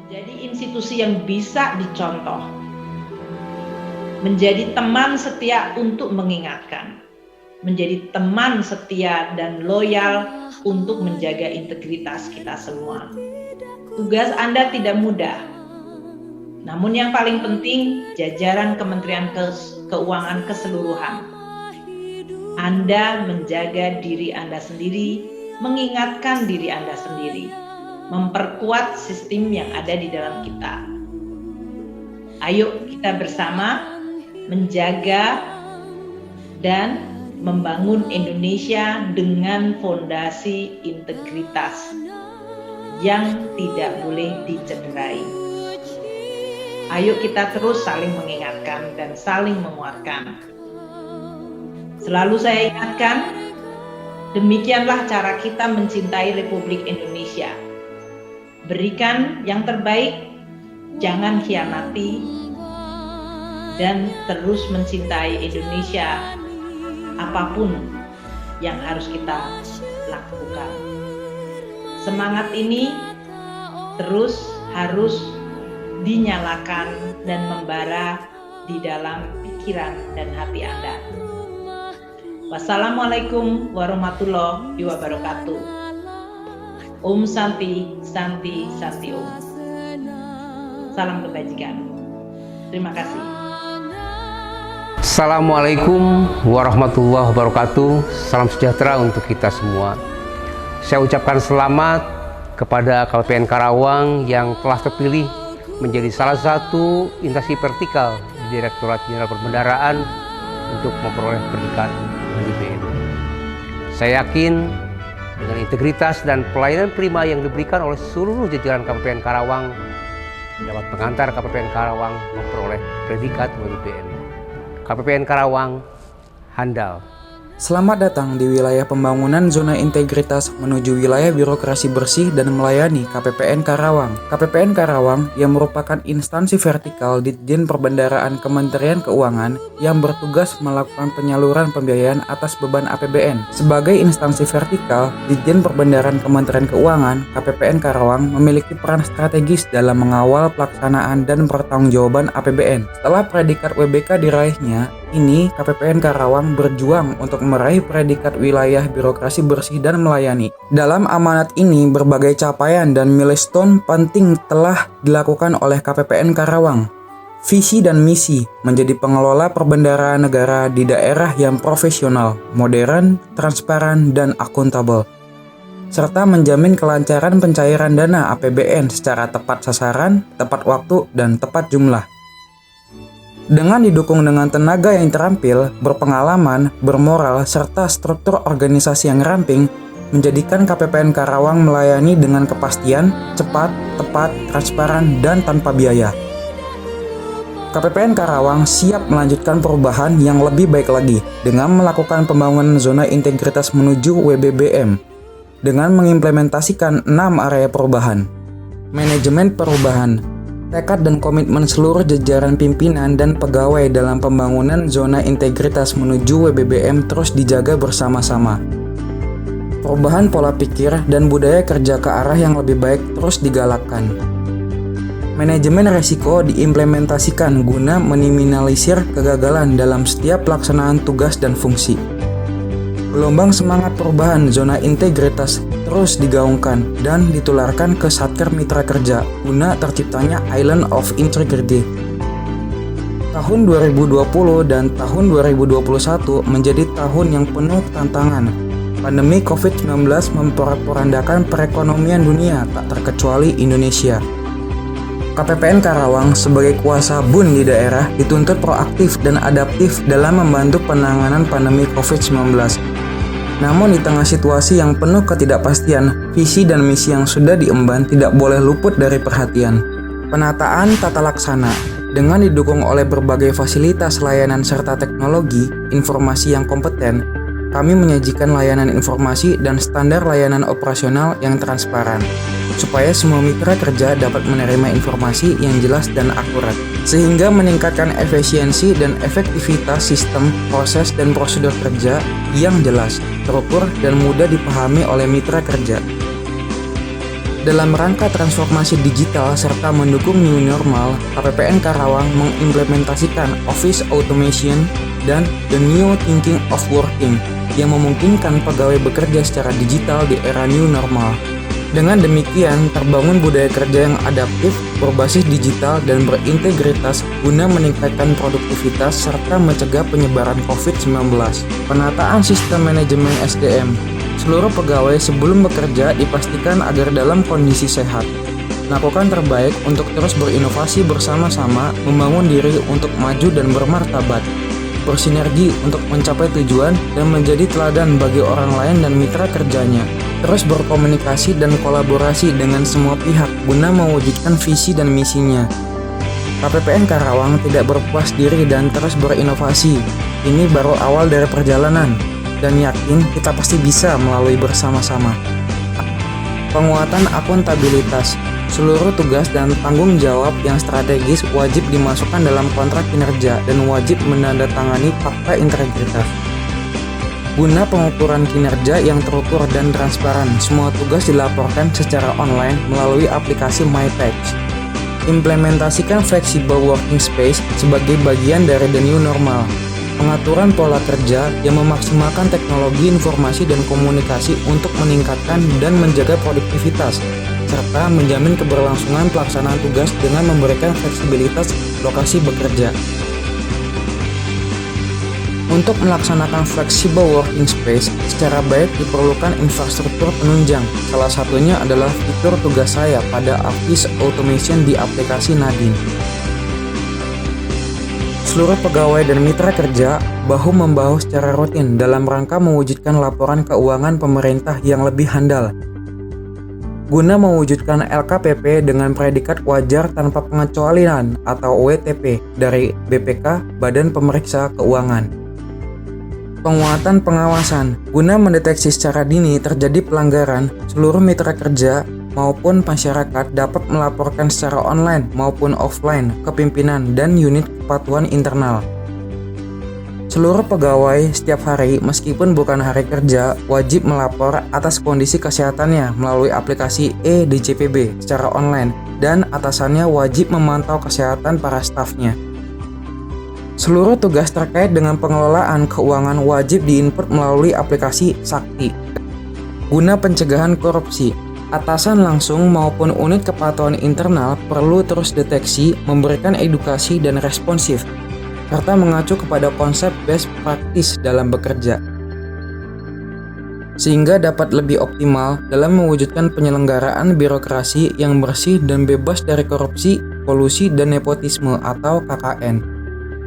menjadi institusi yang bisa dicontoh, menjadi teman setia untuk mengingatkan, menjadi teman setia dan loyal untuk menjaga integritas kita semua. Tugas Anda tidak mudah, namun yang paling penting jajaran Kementerian Keuangan keseluruhan. Anda menjaga diri Anda sendiri, mengingatkan diri Anda sendiri, memperkuat sistem yang ada di dalam kita. Ayo kita bersama menjaga dan membangun Indonesia dengan fondasi integritas yang tidak boleh dicederai. Ayo kita terus saling mengingatkan dan saling menguatkan. Selalu saya ingatkan, demikianlah cara kita mencintai Republik Indonesia. Berikan yang terbaik, jangan khianati, dan terus mencintai Indonesia apapun yang harus kita lakukan. Semangat ini terus harus dinyalakan dan membara di dalam pikiran dan hati Anda. Wassalamualaikum warahmatullahi wabarakatuh. Om Santi, Santi, Santi Om. Salam kebajikan. Terima kasih. Assalamualaikum warahmatullahi wabarakatuh. Salam sejahtera untuk kita semua. Saya ucapkan selamat kepada KPPN Karawang yang telah terpilih menjadi salah satu instansi vertikal di Direktorat Jenderal Perbendaharaan untuk memperoleh predikat WBBM. Saya yakin dengan integritas dan pelayanan prima yang diberikan oleh seluruh jajaran KPPN Karawang dapat mengantar KPPN Karawang memperoleh predikat WBBM. KPPN Karawang handal. Selamat datang di wilayah pembangunan zona integritas menuju wilayah birokrasi bersih dan melayani KPPN Karawang. KPPN Karawang yang merupakan instansi vertikal Ditjen Perbendaharaan Kementerian Keuangan yang bertugas melakukan penyaluran pembiayaan atas beban APBN. Sebagai instansi vertikal Ditjen Perbendaharaan Kementerian Keuangan, KPPN Karawang memiliki peran strategis dalam mengawal pelaksanaan dan pertanggungjawaban APBN. Setelah predikat WBK diraihnya, ini KPPN Karawang berjuang untuk meraih predikat wilayah birokrasi bersih dan melayani. Dalam amanat ini, berbagai capaian dan milestone penting telah dilakukan oleh KPPN Karawang. Visi dan misi menjadi pengelola perbendaharaan negara di daerah yang profesional, modern, transparan, dan akuntabel, serta menjamin kelancaran pencairan dana APBN secara tepat sasaran, tepat waktu, dan tepat jumlah. Dengan didukung dengan tenaga yang terampil, berpengalaman, bermoral, serta struktur organisasi yang ramping, menjadikan KPPN Karawang melayani dengan kepastian, cepat, tepat, transparan, dan tanpa biaya. KPPN Karawang siap melanjutkan perubahan yang lebih baik lagi dengan melakukan pembangunan zona integritas menuju WBBM dengan mengimplementasikan 6 area perubahan. Manajemen perubahan, tekad dan komitmen seluruh jajaran pimpinan dan pegawai dalam pembangunan zona integritas menuju WBBM terus dijaga bersama-sama. Perubahan pola pikir dan budaya kerja ke arah yang lebih baik terus digalakkan. Manajemen resiko diimplementasikan guna meminimalisir kegagalan dalam setiap pelaksanaan tugas dan fungsi. Gelombang semangat perubahan zona integritas terus digaungkan dan ditularkan ke Satker Mitra Kerja guna terciptanya Island of Integrity. Tahun 2020 dan tahun 2021 menjadi tahun yang penuh tantangan. Pandemi COVID-19 memporak-porandakan perekonomian dunia tak terkecuali Indonesia. KPPN Karawang sebagai kuasa BUN di daerah dituntut proaktif dan adaptif dalam membantu penanganan pandemi COVID-19. Namun di tengah situasi yang penuh ketidakpastian, visi dan misi yang sudah diemban tidak boleh luput dari perhatian. Penataan tata laksana dengan didukung oleh berbagai fasilitas layanan serta teknologi informasi yang kompeten, kami menyajikan layanan informasi dan standar layanan operasional yang transparan, supaya semua mitra kerja dapat menerima informasi yang jelas dan akurat, sehingga meningkatkan efisiensi dan efektivitas sistem, proses, dan prosedur kerja yang jelas, terukur, dan mudah dipahami oleh mitra kerja. Dalam rangka transformasi digital serta mendukung new normal, KPPN Karawang mengimplementasikan Office Automation dan The New Thinking of Working yang memungkinkan pegawai bekerja secara digital di era new normal. Dengan demikian, terbangun budaya kerja yang adaptif, berbasis digital, dan berintegritas guna meningkatkan produktivitas serta mencegah penyebaran COVID-19. Penataan sistem manajemen SDM. Seluruh pegawai sebelum bekerja dipastikan agar dalam kondisi sehat. Lakukan terbaik untuk terus berinovasi bersama-sama, membangun diri untuk maju dan bermartabat. Bersinergi untuk mencapai tujuan dan menjadi teladan bagi orang lain dan mitra kerjanya. Terus berkomunikasi dan kolaborasi dengan semua pihak guna mewujudkan visi dan misinya. KPPN Karawang tidak berpuas diri dan terus berinovasi. Ini baru awal dari perjalanan, dan yakin kita pasti bisa melalui bersama-sama. Penguatan akuntabilitas. Seluruh tugas dan tanggung jawab yang strategis wajib dimasukkan dalam kontrak kinerja dan wajib menandatangani fakta integritas. Guna pengukuran kinerja yang terukur dan transparan, semua tugas dilaporkan secara online melalui aplikasi MyPatch. Implementasikan flexible working space sebagai bagian dari the new normal. Pengaturan pola kerja yang memaksimalkan teknologi informasi dan komunikasi untuk meningkatkan dan menjaga produktivitas, serta menjamin keberlangsungan pelaksanaan tugas dengan memberikan fleksibilitas lokasi bekerja. Untuk melaksanakan flexible working space secara baik diperlukan infrastruktur penunjang. Salah satunya adalah fitur tugas saya pada Office Automation di aplikasi Nadine. Seluruh pegawai dan mitra kerja bahu-membahu secara rutin dalam rangka mewujudkan laporan keuangan pemerintah yang lebih handal. Guna mewujudkan LKPP dengan predikat wajar tanpa pengecualian atau WTP dari BPK, Badan Pemeriksa Keuangan. Penguatan pengawasan. Guna mendeteksi secara dini terjadi pelanggaran, seluruh mitra kerja maupun masyarakat dapat melaporkan secara online maupun offline ke pimpinan dan unit kepatuhan internal. Seluruh pegawai setiap hari, meskipun bukan hari kerja, wajib melapor atas kondisi kesehatannya melalui aplikasi e-DJPB secara online, dan atasannya wajib memantau kesehatan para stafnya. Seluruh tugas terkait dengan pengelolaan keuangan wajib diinput melalui aplikasi Sakti. Guna pencegahan korupsi, atasan langsung maupun unit kepatuhan internal perlu terus deteksi, memberikan edukasi dan responsif, serta mengacu kepada konsep best practice dalam bekerja, sehingga dapat lebih optimal dalam mewujudkan penyelenggaraan birokrasi yang bersih dan bebas dari korupsi, kolusi, dan nepotisme atau KKN.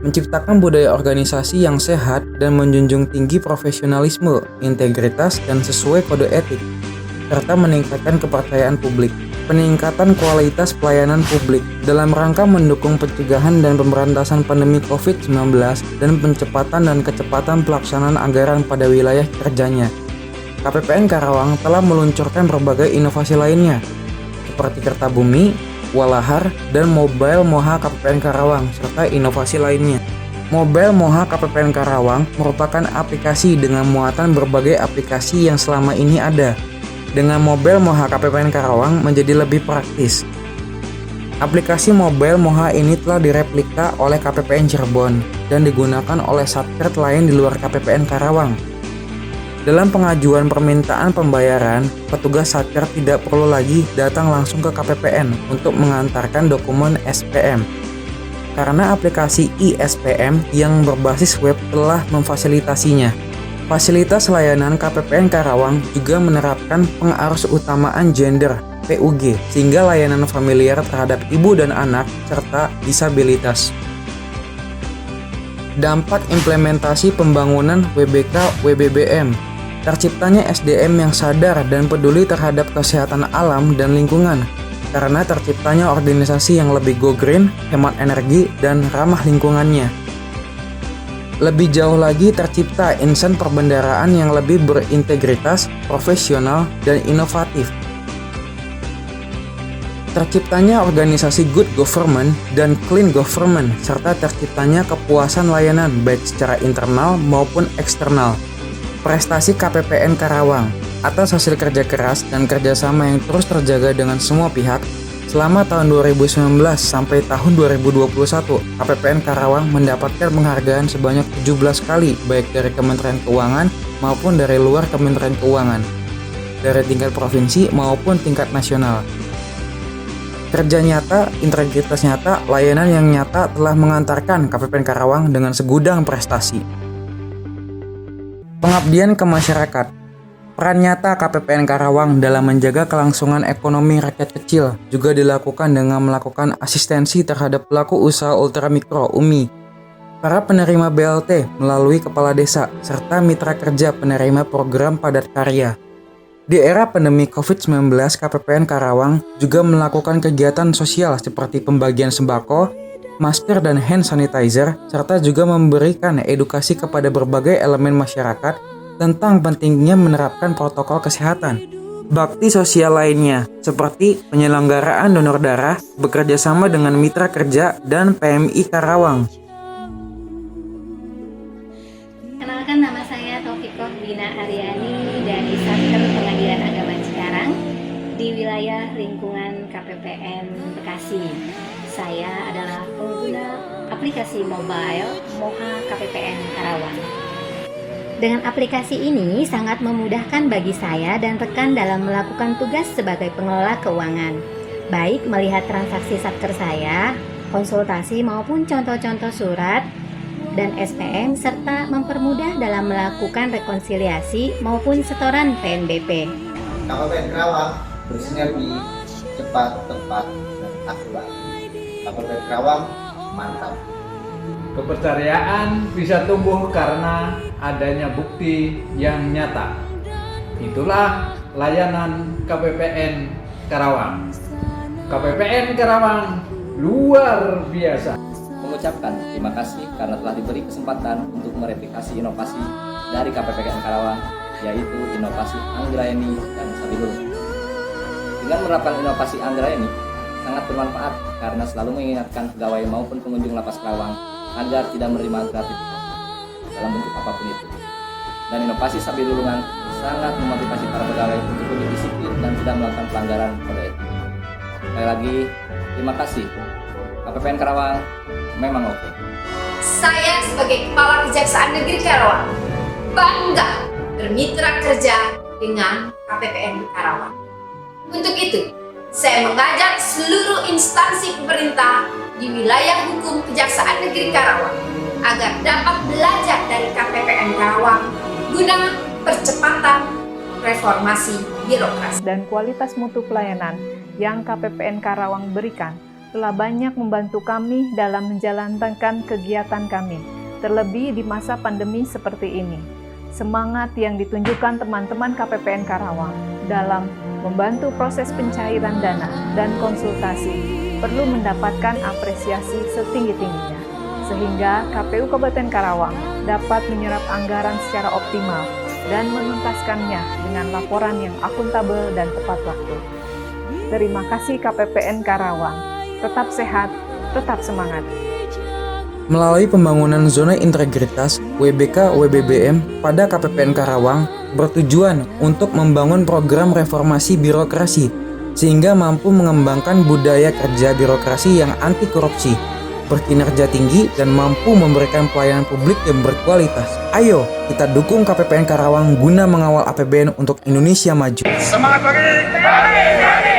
Menciptakan budaya organisasi yang sehat dan menjunjung tinggi profesionalisme, integritas, dan sesuai kode etik, serta meningkatkan kepercayaan publik. Peningkatan kualitas pelayanan publik dalam rangka mendukung pencegahan dan pemberantasan pandemi COVID-19 dan pencepatan dan kecepatan pelaksanaan anggaran pada wilayah kerjanya. KPPN Karawang telah meluncurkan berbagai inovasi lainnya, seperti Kertabumi, Walahar, dan Mobile Moha KPPN Karawang, serta inovasi lainnya. Mobile Moha KPPN Karawang merupakan aplikasi dengan muatan berbagai aplikasi yang selama ini ada. Dengan Mobile Moha KPPN Karawang menjadi lebih praktis. Aplikasi Mobile Moha ini telah direplika oleh KPPN Cirebon dan digunakan oleh satker lain di luar KPPN Karawang. Dalam pengajuan permintaan pembayaran, petugas satker tidak perlu lagi datang langsung ke KPPN untuk mengantarkan dokumen SPM. Karena aplikasi iSPM yang berbasis web telah memfasilitasinya. Fasilitas layanan KPPN Karawang juga menerapkan pengarusutamaan gender (PUG) sehingga layanan familiar terhadap ibu dan anak serta disabilitas. Dampak implementasi pembangunan WBK WBBM. Terciptanya SDM yang sadar dan peduli terhadap kesehatan alam dan lingkungan, karena terciptanya organisasi yang lebih go green, hemat energi, dan ramah lingkungannya. Lebih jauh lagi tercipta insan perbendaraan yang lebih berintegritas, profesional, dan inovatif. Terciptanya organisasi good government dan clean government, serta terciptanya kepuasan layanan baik secara internal maupun eksternal. Prestasi KPPN Karawang. atas hasil kerja keras dan kerjasama yang terus terjaga dengan semua pihak. Selama tahun 2019 sampai tahun 2021, KPPN Karawang mendapatkan penghargaan sebanyak 17 kali, baik dari Kementerian Keuangan maupun dari luar Kementerian Keuangan, dari tingkat provinsi maupun tingkat nasional. Kerja nyata, integritas nyata, layanan yang nyata telah mengantarkan KPPN Karawang dengan segudang prestasi. Pengabdian ke masyarakat. Peran nyata KPPN Karawang dalam menjaga kelangsungan ekonomi rakyat kecil juga dilakukan dengan melakukan asistensi terhadap pelaku usaha ultramikro (UMI), para penerima BLT melalui kepala desa, serta mitra kerja penerima program padat karya. Di era pandemi COVID-19, KPPN Karawang juga melakukan kegiatan sosial seperti pembagian sembako, masker dan hand sanitizer, serta juga memberikan edukasi kepada berbagai elemen masyarakat tentang pentingnya menerapkan protokol kesehatan. Bakti sosial lainnya, seperti penyelenggaraan donor darah, bekerja sama dengan mitra kerja dan PMI Karawang. Kenalkan, nama saya Taufikoh Dina Aryani dari Satker Pengadilan Agama Cikarang di wilayah lingkungan KPPN Bekasi. Saya adalah pengguna aplikasi mobile Moha KPPN Karawang. Dengan aplikasi ini sangat memudahkan bagi saya dan rekan dalam melakukan tugas sebagai pengelola keuangan, baik melihat transaksi Satker saya, konsultasi maupun contoh-contoh surat dan SPM, serta mempermudah dalam melakukan rekonsiliasi maupun setoran PNBP. KPPN Karawang bersinergi, cepat, tepat, dan akurat. KPPN Karawang mantap. Kepercayaan bisa tumbuh karena adanya bukti yang nyata. Itulah layanan KPPN Karawang. KPPN Karawang luar biasa. Mengucapkan terima kasih karena telah diberi kesempatan untuk mereplikasi inovasi dari KPPN Karawang, yaitu inovasi Anggraeni dan Sabilulung. Dengan menerapkan inovasi Anggraeni sangat bermanfaat karena selalu mengingatkan pegawai maupun pengunjung lapas Karawang agar tidak menerima gratifikasi dalam bentuk apapun itu. Dan inovasi Sabilulungan sangat memotivasi para pegawai untuk lebih disiplin dan tidak melakukan pelanggaran kode etik. Sekali lagi, terima kasih. KPPN Karawang memang oke. Saya sebagai Kepala Kejaksaan Negeri Karawang bangga bermitra kerja dengan KPPN Karawang. Untuk itu, saya mengajak seluruh instansi pemerintah di wilayah hukum Kejaksaan Negeri Karawang agar dapat belajar dari KPPN Karawang guna percepatan reformasi birokrasi. Dan kualitas mutu pelayanan yang KPPN Karawang berikan telah banyak membantu kami dalam menjalankan kegiatan kami, terlebih di masa pandemi seperti ini. Semangat yang ditunjukkan teman-teman KPPN Karawang dalam membantu proses pencairan dana dan konsultasi perlu mendapatkan apresiasi setinggi-tingginya, sehingga KPU Kabupaten Karawang dapat menyerap anggaran secara optimal dan menuntaskannya dengan laporan yang akuntabel dan tepat waktu. Terima kasih KPPN Karawang. Tetap sehat, tetap semangat. Melalui pembangunan zona integritas, WBK WBBM pada KPPN Karawang bertujuan untuk membangun program reformasi birokrasi sehingga mampu mengembangkan budaya kerja birokrasi yang anti korupsi, berkinerja tinggi, dan mampu memberikan pelayanan publik yang berkualitas. Ayo, kita dukung KPPN Karawang guna mengawal APBN untuk Indonesia maju. Semangat pagi!